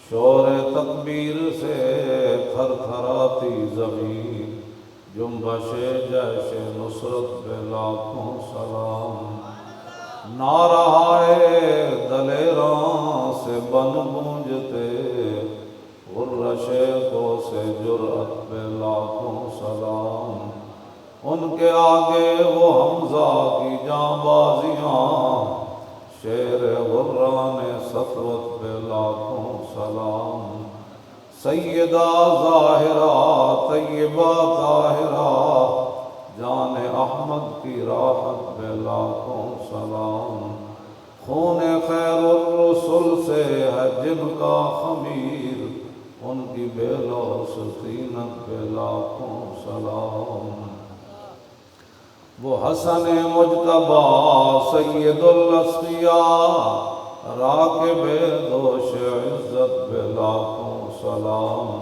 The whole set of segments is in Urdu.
شور تکبیر سے تھر تھراتی زمین، جنبش جیش نصرت پہ لاکھوں سلام۔ نعرہ دلیراں سے بن گونجتے، غرش کو سے جرأت پہ لاکھوں سلام۔ ان کے آگے وہ حمزہ کی جاں بازیاں، شیر غران سطوت پہ لاکھوں سلام۔ سیدہ ظاہرہ طیبہ طاہرہ، جان احمد کی راحت پہ لاکھوں سلام۔ خون خیر الرسل سے ہے جن کا خمیر، ان کی بے لوث طینت پہ لاکھوں سلام۔ وہ حسن مجتبیٰ سید الاسقیاء، راکب دوش عزت پہ لاکھوں سلام۔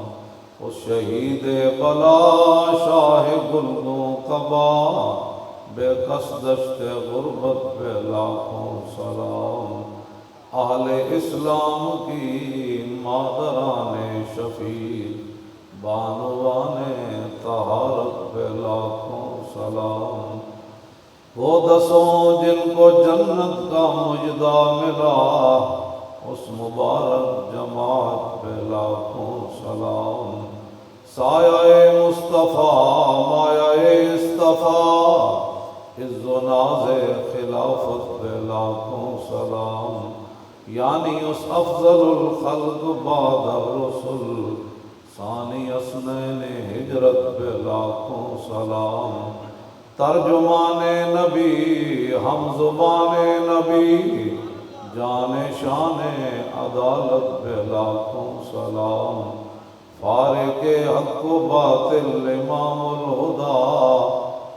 اس شہید بلا شاہ گلگوں قبا، بے کس دشت غربت پہ لاکھوں سلام۔ اہل اسلام کی مادران شفیع، بانوان طہارت پہ لاکھوں سلام۔ وہ دسوں جن کو جنت کا مجدہ ملا، اس مبارک جماعت پہ لاکھوں سلام۔ سایہ مصطفیٰ مایہ اصطفیٰ، عز و ناز خلافت پہ لاکھوں سلام۔ یعنی اس افضل الخلق بعد الرسل، ثانی اثنین ہجرت پہ لاکھوں سلام۔ ترجمان نبی ہم زبان نبی، جان شان عدالت پہ لاکھوں سلام۔ فارق حق و باطل امام الہدیٰ،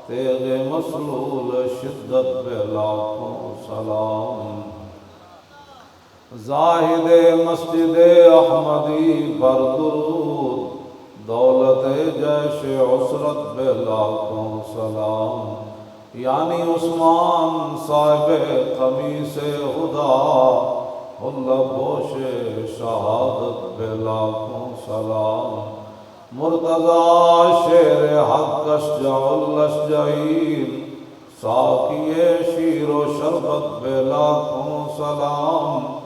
تیغ مسلول شدت پہ لاکھوں سلام۔ زاہد مسجد احمدی پر درود، دولت جیش عسرت پہ لاکھوں سلام۔ یعنی عثمان صاحب قمیص خدا، حلہ پوش شہادت پہ لاکھوں سلام۔ مرتضیٰ شیر حق اشجع الاشجعین، ساقی شیر و شربت پہ لاکھوں سلام۔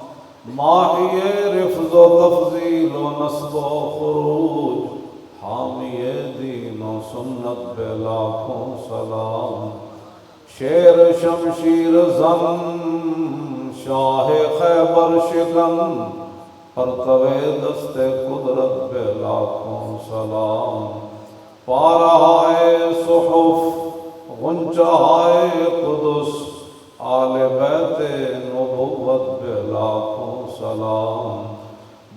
ماہی رفض و تفضیل و نصب و خروج، حامی دین و سنت پہ لاکھوں سلام۔ شیر شمشیر زن شاہ خیبر شکن، پرتو دست قدرت پہ لاکھوں سلام۔ پارہائے صحف غنچہائے قدس، آل بیت نبوت پہ لاکھوں سلام۔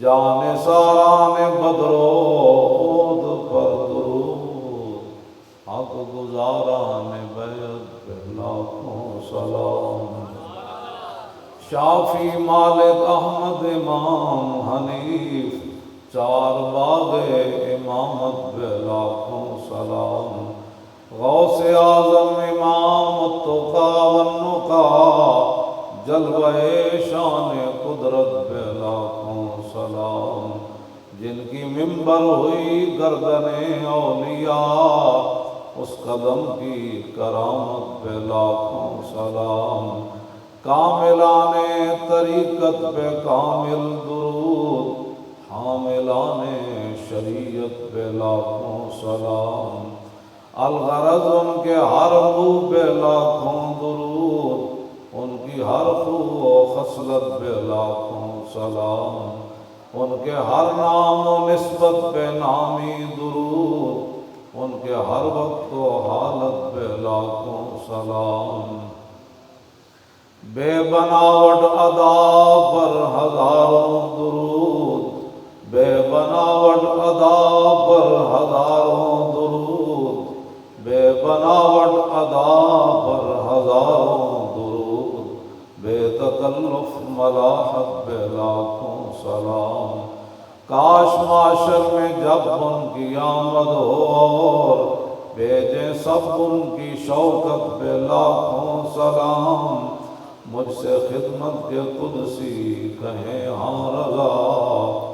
جان ساران بدر و عود پر درود، حق گزاران بیعت پہ لاکھوں سلام۔ شافی مالک احمد امام حنیف، چار باغ امامت پہ لاکھوں سلام۔ غوث اعظم امام التقیٰ والنقیٰ، جلوہ شان قدرت پہ لاکھوں سلام۔ جن کی منبر ہوئی گردن اولیاء، اس قدم کی کرامت پہ لاکھوں سلام۔ کاملان طریقت پہ کامل درود، حاملان شریعت پہ لاکھوں سلام۔ الغرض ان کے ہر منہ پہ لاکھوں درود، ان کی ہر خو و خصلت پہ لاکھوں سلام۔ ان کے ہر نام و نسبت پہ نامی درود، ان کے ہر وقت و حالت پہ لاکھوں سلام۔ بے بناوٹ ادا پر ہزاروں درود، بے بناوٹ ادا پر ہزاروں درود، بے بناوٹ ادا پر ہزاروں درود، بے تکلف ملاحت پہ لاکھوں سلام۔ کاش معاشر میں جب ان کی آمد ہو اور بھیجیں سب ان کی شوکت پہ لاکھوں سلام۔ مجھ سے خدمت کے قدسی کہیں ہاں رضا،